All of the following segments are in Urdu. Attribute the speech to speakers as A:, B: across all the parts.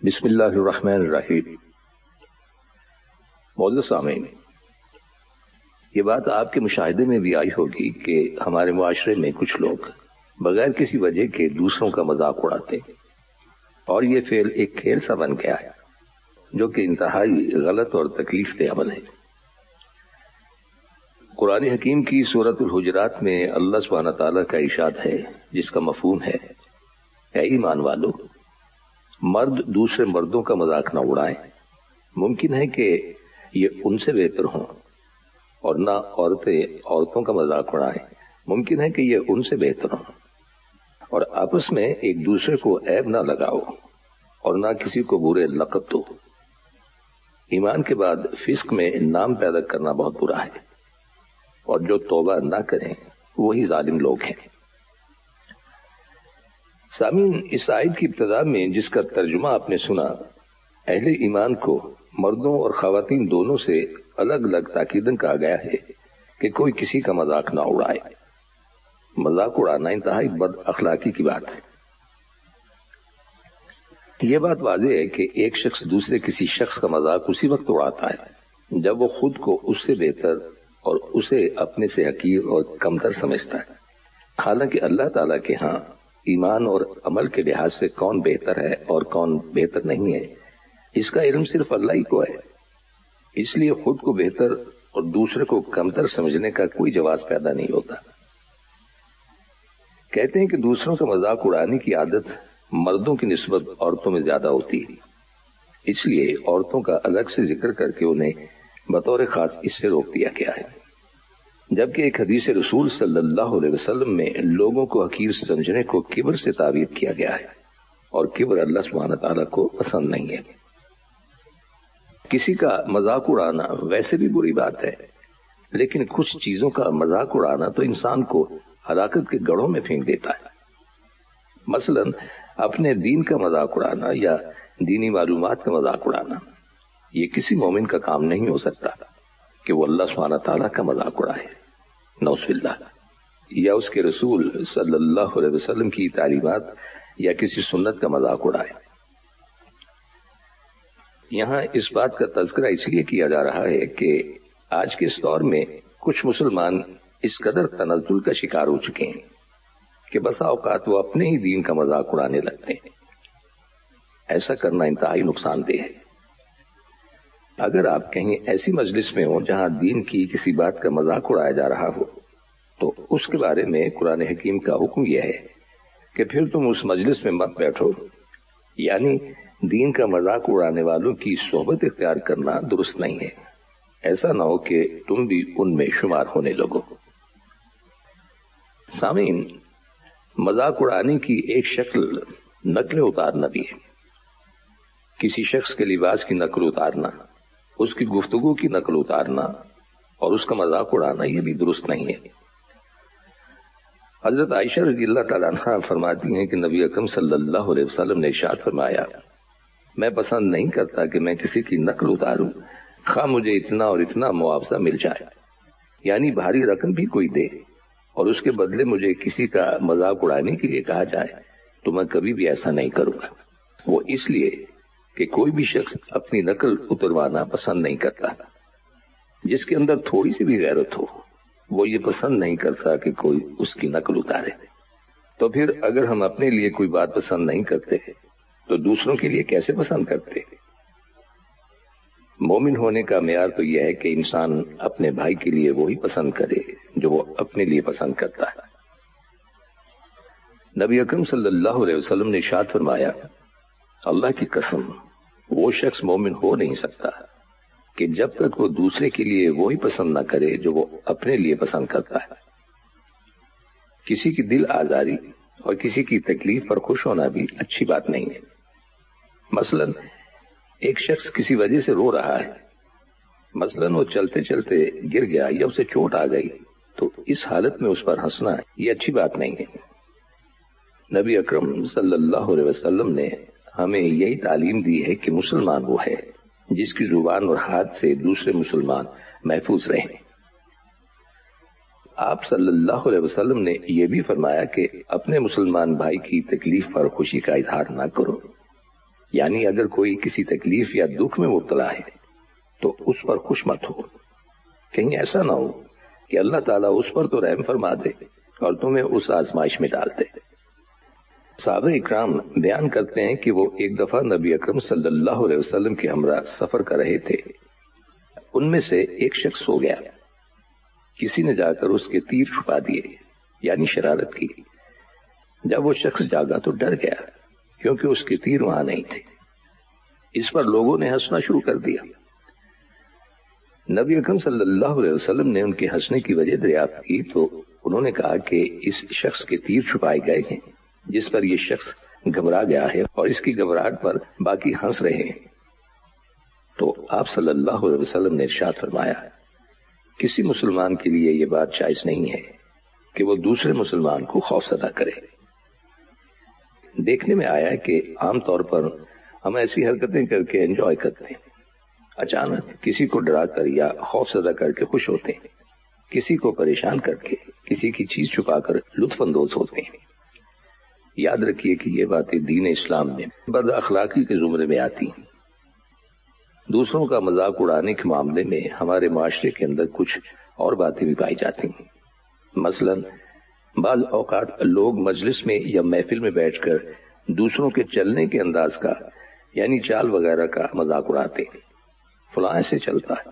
A: بسم اللہ الرحمن الرحیم۔ معزز سامعین، یہ بات آپ کے مشاہدے میں بھی آئی ہوگی کہ ہمارے معاشرے میں کچھ لوگ بغیر کسی وجہ کے دوسروں کا مذاق اڑاتے ہیں، اور یہ فعل ایک کھیل سا بن گیا ہے جو کہ انتہائی غلط اور تکلیف دہ عمل ہے۔ قرآن حکیم کی سورۃ الحجرات میں اللہ سبحانہ تعالیٰ کا ارشاد ہے جس کا مفہوم ہے: اے ایمان والو، مرد دوسرے مردوں کا مذاق نہ اڑائیں، ممکن ہے کہ یہ ان سے بہتر ہوں، اور نہ عورتیں عورتوں کا مذاق اڑائیں، ممکن ہے کہ یہ ان سے بہتر ہوں، اور آپس میں ایک دوسرے کو عیب نہ لگاؤ اور نہ کسی کو برے لقب دو۔ ایمان کے بعد فسق میں نام پیدا کرنا بہت برا ہے، اور جو توبہ نہ کریں وہی ظالم لوگ ہیں۔ سامعین، اس آیت کی ابتدا میں جس کا ترجمہ آپ نے سنا، اہل ایمان کو مردوں اور خواتین دونوں سے الگ الگ تاکیدن کہا گیا ہے کہ کوئی کسی کا مذاق نہ اڑائے۔ مذاق اڑانا انتہائی بد اخلاقی کی بات ہے۔ یہ بات واضح ہے کہ ایک شخص دوسرے کسی شخص کا مذاق اسی وقت اڑاتا ہے جب وہ خود کو اس سے بہتر اور اسے اپنے سے حقیر اور کمتر سمجھتا ہے۔ حالانکہ اللہ تعالیٰ کے ہاں ایمان اور عمل کے لحاظ سے کون بہتر ہے اور کون بہتر نہیں ہے، اس کا علم صرف اللہ ہی کو ہے۔ اس لیے خود کو بہتر اور دوسرے کو کمتر سمجھنے کا کوئی جواز پیدا نہیں ہوتا۔ کہتے ہیں کہ دوسروں کا مذاق اڑانے کی عادت مردوں کی نسبت عورتوں میں زیادہ ہوتی ہے، اس لیے عورتوں کا الگ سے ذکر کر کے انہیں بطور خاص اس سے روک دیا گیا ہے، جبکہ ایک حدیث رسول صلی اللہ علیہ وسلم میں لوگوں کو حقیر سمجھنے کو کبر سے تعبیر کیا گیا ہے، اور کبر اللہ سبحانہ تعالیٰ کو پسند نہیں ہے۔ کسی کا مذاق اڑانا ویسے بھی بری بات ہے، لیکن کچھ چیزوں کا مذاق اڑانا تو انسان کو ہلاکت کے گڑھوں میں پھینک دیتا ہے۔ مثلا اپنے دین کا مذاق اڑانا یا دینی معلومات کا مذاق اڑانا، یہ کسی مومن کا کام نہیں ہو سکتا کہ وہ اللہ سبحانہ تعالیٰ کا مذاق اڑائے، نعوذ باللہ، یا اس کے رسول صلی اللہ علیہ وسلم کی تعلیمات یا کسی سنت کا مذاق اڑائے۔ یہاں اس بات کا تذکرہ اس لیے کیا جا رہا ہے کہ آج کے اس دور میں کچھ مسلمان اس قدر تنزل کا شکار ہو چکے ہیں کہ بسا اوقات وہ اپنے ہی دین کا مذاق اڑانے لگتے ہیں۔ ایسا کرنا انتہائی نقصان دہ ہے۔ اگر آپ کہیں ایسی مجلس میں ہوں جہاں دین کی کسی بات کا مذاق اڑایا جا رہا ہو تو اس کے بارے میں قرآن حکیم کا حکم یہ ہے کہ پھر تم اس مجلس میں مت بیٹھو، یعنی دین کا مذاق اڑانے والوں کی صحبت اختیار کرنا درست نہیں ہے، ایسا نہ ہو کہ تم بھی ان میں شمار ہونے لگو۔ سامعین، مذاق اڑانے کی ایک شکل نقل اتارنا بھی ہے۔ کسی شخص کے لباس کی نقل اتارنا، اس کی گفتگو کی نقل اتارنا اور اس کا مذاق اڑانا یہ بھی درست نہیں ہے۔ حضرت عائشہ رضی اللہ تعالیٰ عنہا فرماتی ہیں کہ نبی اکرم صلی اللہ علیہ وسلم نے ارشاد فرمایا: میں پسند نہیں کرتا کہ میں کسی کی نقل اتاروں، خواہ مجھے اتنا اور اتنا معاوضہ مل جائے، یعنی بھاری رقم بھی کوئی دے، اور اس کے بدلے مجھے کسی کا مذاق اڑانے کے لیے کہا جائے تو میں کبھی بھی ایسا نہیں کروں گا۔ وہ اس لیے کہ کوئی بھی شخص اپنی نقل اتروانا پسند نہیں کرتا۔ جس کے اندر تھوڑی سی بھی غیرت ہو وہ یہ پسند نہیں کرتا کہ کوئی اس کی نقل اتارے۔ تو پھر اگر ہم اپنے لیے کوئی بات پسند نہیں کرتے تو دوسروں کے لیے کیسے پسند کرتے؟ مومن ہونے کا معیار تو یہ ہے کہ انسان اپنے بھائی کے لیے وہی پسند کرے جو وہ اپنے لیے پسند کرتا ہے۔ نبی اکرم صلی اللہ علیہ وسلم نے ارشاد فرمایا: اللہ کی قسم، وہ شخص مومن ہو نہیں سکتا کہ جب تک وہ دوسرے کے لیے وہی پسند نہ کرے جو وہ اپنے لیے پسند کرتا ہے۔ کسی کی دل آزاری اور کسی کی تکلیف پر خوش ہونا بھی اچھی بات نہیں ہے۔ مثلا ایک شخص کسی وجہ سے رو رہا ہے، مثلا وہ چلتے چلتے گر گیا یا اسے چوٹ آ گئی، تو اس حالت میں اس پر ہنسنا یہ اچھی بات نہیں ہے۔ نبی اکرم صلی اللہ علیہ وسلم نے ہمیں یہی تعلیم دی ہے کہ مسلمان وہ ہے جس کی زبان اور ہاتھ سے دوسرے مسلمان محفوظ رہیں۔ آپ صلی اللہ علیہ وسلم نے یہ بھی فرمایا کہ اپنے مسلمان بھائی کی تکلیف پر خوشی کا اظہار نہ کرو، یعنی اگر کوئی کسی تکلیف یا دکھ میں مبتلا ہے تو اس پر خوش مت ہو، کہیں ایسا نہ ہو کہ اللہ تعالیٰ اس پر تو رحم فرما دے اور تمہیں اس آزمائش میں ڈال دے۔ صحابہ اکرام بیان کرتے ہیں کہ وہ ایک دفعہ نبی اکرم صلی اللہ علیہ وسلم کے ہمراہ سفر کر رہے تھے۔ ان میں سے ایک شخص سو گیا، کسی نے جا کر اس کے تیر چھپا دیے، یعنی شرارت کی۔ جب وہ شخص جاگا تو ڈر گیا کیونکہ اس کے تیر وہاں نہیں تھے۔ اس پر لوگوں نے ہنسنا شروع کر دیا۔ نبی اکرم صلی اللہ علیہ وسلم نے ان کے ہنسنے کی وجہ دریافت کی تو انہوں نے کہا کہ اس شخص کے تیر چھپائے گئے ہیں، جس پر یہ شخص گھبرا گیا ہے اور اس کی گھبراہٹ پر باقی ہنس رہے ہیں۔ تو آپ صلی اللہ علیہ وسلم نے ارشاد فرمایا، کسی مسلمان کے لیے یہ بات جائز نہیں ہے کہ وہ دوسرے مسلمان کو خوف زدہ کرے۔ دیکھنے میں آیا ہے کہ عام طور پر ہم ایسی حرکتیں کر کے انجوائے کرتے ہیں، اچانک کسی کو ڈرا کر یا خوف زدہ کر کے خوش ہوتے ہیں، کسی کو پریشان کر کے، کسی کی چیز چھپا کر لطف اندوز ہوتے ہیں۔ یاد رکھیے کہ یہ باتیں دین اسلام میں بد اخلاقی کے زمرے میں آتی ہیں۔ دوسروں کا مذاق اڑانے کے معاملے میں ہمارے معاشرے کے اندر کچھ اور باتیں بھی پائی جاتی ہیں۔ مثلا بعض اوقات لوگ مجلس میں یا محفل میں بیٹھ کر دوسروں کے چلنے کے انداز کا یعنی چال وغیرہ کا مذاق اڑاتے ہیں۔ فلاں ایسے چلتا ہے۔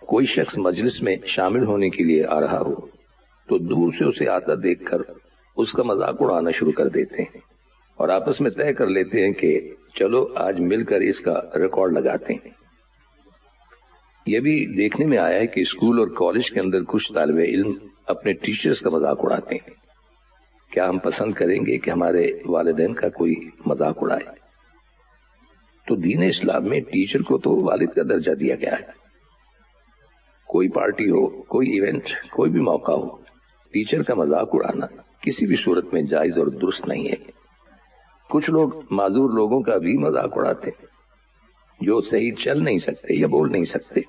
A: کوئی شخص مجلس میں شامل ہونے کے لیے آ رہا ہو تو دور سے اسے آتا دیکھ کر اس کا مذاق اڑانا شروع کر دیتے ہیں اور آپس میں طے کر لیتے ہیں کہ چلو آج مل کر اس کا ریکارڈ لگاتے ہیں۔ یہ بھی دیکھنے میں آیا ہے کہ اسکول اور کالج کے اندر کچھ طالب علم اپنے ٹیچرز کا مذاق اڑاتے ہیں۔ کیا ہم پسند کریں گے کہ ہمارے والدین کا کوئی مذاق اڑائے؟ تو دین اسلام میں ٹیچر کو تو والد کا درجہ دیا گیا ہے۔ کوئی پارٹی ہو، کوئی ایونٹ، کوئی بھی موقع ہو، ٹیچر کا مذاق اڑانا کسی بھی صورت میں جائز اور درست نہیں ہے۔ کچھ لوگ معذور لوگوں کا بھی مذاق اڑاتے ہیں جو صحیح چل نہیں سکتے یا بول نہیں سکتے۔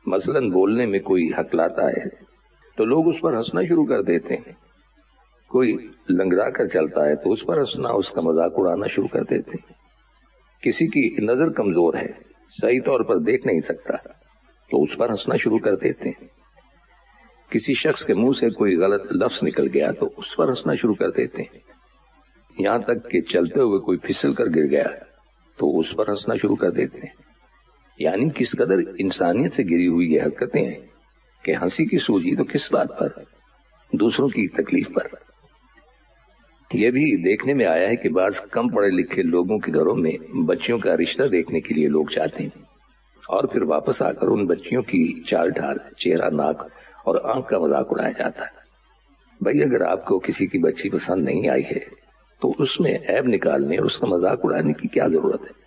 A: مثلا بولنے میں کوئی ہکلاتا ہے تو لوگ اس پر ہنسنا شروع کر دیتے ہیں، کوئی لنگڑا کر چلتا ہے تو اس پر ہنسنا، اس کا مذاق اڑانا شروع کر دیتے ہیں۔ کسی کی نظر کمزور ہے، صحیح طور پر دیکھ نہیں سکتا تو اس پر ہنسنا شروع کر دیتے ہیں۔ کسی شخص کے منہ سے کوئی غلط لفظ نکل گیا تو اس پر ہنسنا شروع کر دیتے ہیں۔ یہاں تک کہ چلتے ہوئے کوئی پھسل کر گر گیا تو اس پر ہنسنا شروع کر دیتے ہیں۔ یعنی کس قدر انسانیت سے گری ہوئی یہ حرکتیں ہیں کہ ہنسی کی سوجی تو کس بات پر؟ دوسروں کی تکلیف پر۔ یہ بھی دیکھنے میں آیا ہے کہ بعض کم پڑھے لکھے لوگوں کے گھروں میں بچیوں کا رشتہ دیکھنے کے لیے لوگ جاتے ہیں اور پھر واپس آ کر ان بچیوں کی چال ڈھال، چہرہ، ناک اور آنکھ کا مذاق اڑایا جاتا ہے۔ بھائی اگر آپ کو کسی کی بچی پسند نہیں آئی ہے تو اس میں عیب نکالنے اور اس کا مذاق اڑانے کی کیا ضرورت ہے؟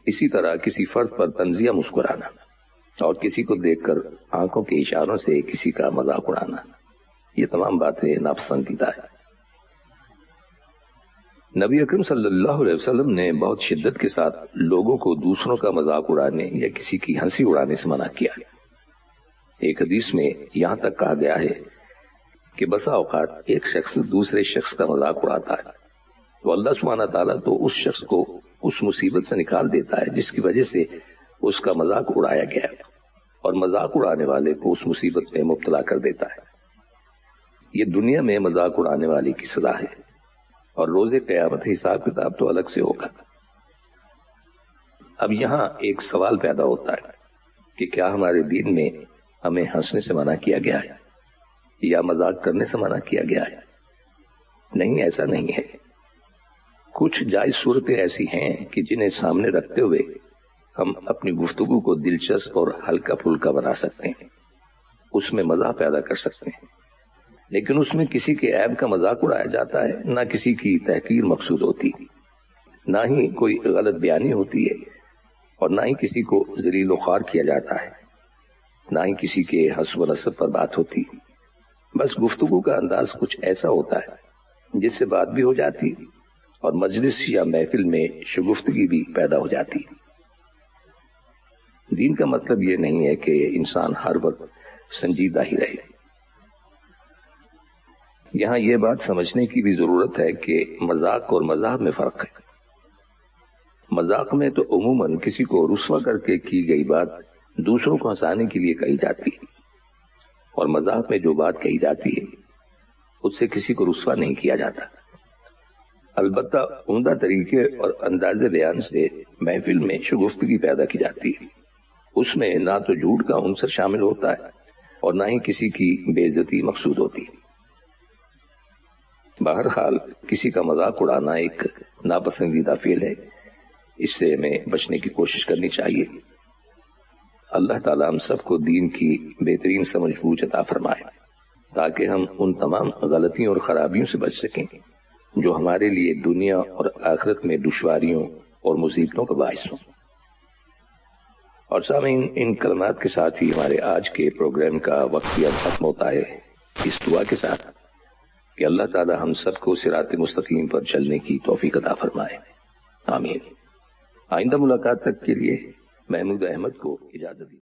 A: اسی طرح کسی فرد پر طنزیہ مسکرانا اور کسی کو دیکھ کر آنکھوں کے اشاروں سے کسی کا مذاق اڑانا، یہ تمام باتیں ناپسندیدہ ہے۔ نبی اکرم صلی اللہ علیہ وسلم نے بہت شدت کے ساتھ لوگوں کو دوسروں کا مذاق اڑانے یا کسی کی ہنسی اڑانے سے منع کیا ہے۔ ایک حدیث میں یہاں تک کہا گیا ہے کہ بسا اوقات ایک شخص دوسرے شخص کا مذاق اڑاتا ہے تو اللہ سبحانہ تعالیٰ تو اس شخص کو اس مصیبت سے نکال دیتا ہے جس کی وجہ سے اس کا مذاق اڑایا گیا ہے، اور مذاق اڑانے والے کو اس مصیبت میں مبتلا کر دیتا ہے۔ یہ دنیا میں مذاق اڑانے والی کی سزا ہے، اور روز قیامت حساب کتاب تو الگ سے ہوگا۔ اب یہاں ایک سوال پیدا ہوتا ہے کہ کیا ہمارے دین میں ہمیں ہنسنے سے منع کیا گیا ہے یا مذاق کرنے سے منع کیا گیا ہے؟ نہیں، ایسا نہیں ہے۔ کچھ جائز صورتیں ایسی ہیں کہ جنہیں سامنے رکھتے ہوئے ہم اپنی گفتگو کو دلچسپ اور ہلکا پھلکا بنا سکتے ہیں، اس میں مزہ پیدا کر سکتے ہیں، لیکن اس میں کسی کے عیب کا مذاق اڑایا جاتا ہے، نہ کسی کی تحقیر مقصود ہوتی، نہ ہی کوئی غلط بیانی ہوتی ہے، اور نہ ہی کسی کو ذلیل و خوار کیا جاتا ہے، نہ ہی کسی کے حسب و نسب پر بات ہوتی۔ بس گفتگو کا انداز کچھ ایسا ہوتا ہے جس سے بات بھی ہو جاتی اور مجلس یا محفل میں شگفتگی بھی پیدا ہو جاتی۔ دین کا مطلب یہ نہیں ہے کہ انسان ہر وقت سنجیدہ ہی رہے۔ یہاں یہ بات سمجھنے کی بھی ضرورت ہے کہ مذاق اور مزاح میں فرق ہے۔ مذاق میں تو عموماً کسی کو رسوا کر کے کی گئی بات دوسروں کو ہنسانے کے لیے کہی جاتی ہے، اور مذاق میں جو بات کہی جاتی ہے اس سے کسی کو رسوا نہیں کیا جاتا۔ البتہ عمدہ طریقے اور انداز بیان سے محفل میں شگفتگی پیدا کی جاتی ہے، اس میں نہ تو جھوٹ کا عنصر شامل ہوتا ہے اور نہ ہی کسی کی بے عزتی مقصود ہوتی ہے۔ بہرحال کسی کا مذاق اڑانا ایک ناپسندیدہ فعل ہے، اس سے ہمیں بچنے کی کوشش کرنی چاہیے۔ اللہ تعالیٰ ہم سب کو دین کی بہترین سمجھ بوجھ عطا فرمائے تاکہ ہم ان تمام غلطیوں اور خرابیوں سے بچ سکیں جو ہمارے لیے دنیا اور آخرت میں دشواریوں اور مصیبتوں کا باعث ہوں۔ اور سامعین، ان کلمات کے ساتھ ہی ہمارے آج کے پروگرام کا وقت بھی اب ختم ہوتا ہے، اس دعا کے ساتھ کہ اللہ تعالی ہم سب کو صراط مستقیم پر چلنے کی توفیق عطا فرمائے، آمین۔ آئندہ ملاقات تک کے لیے محمود احمد کو اجازت دی۔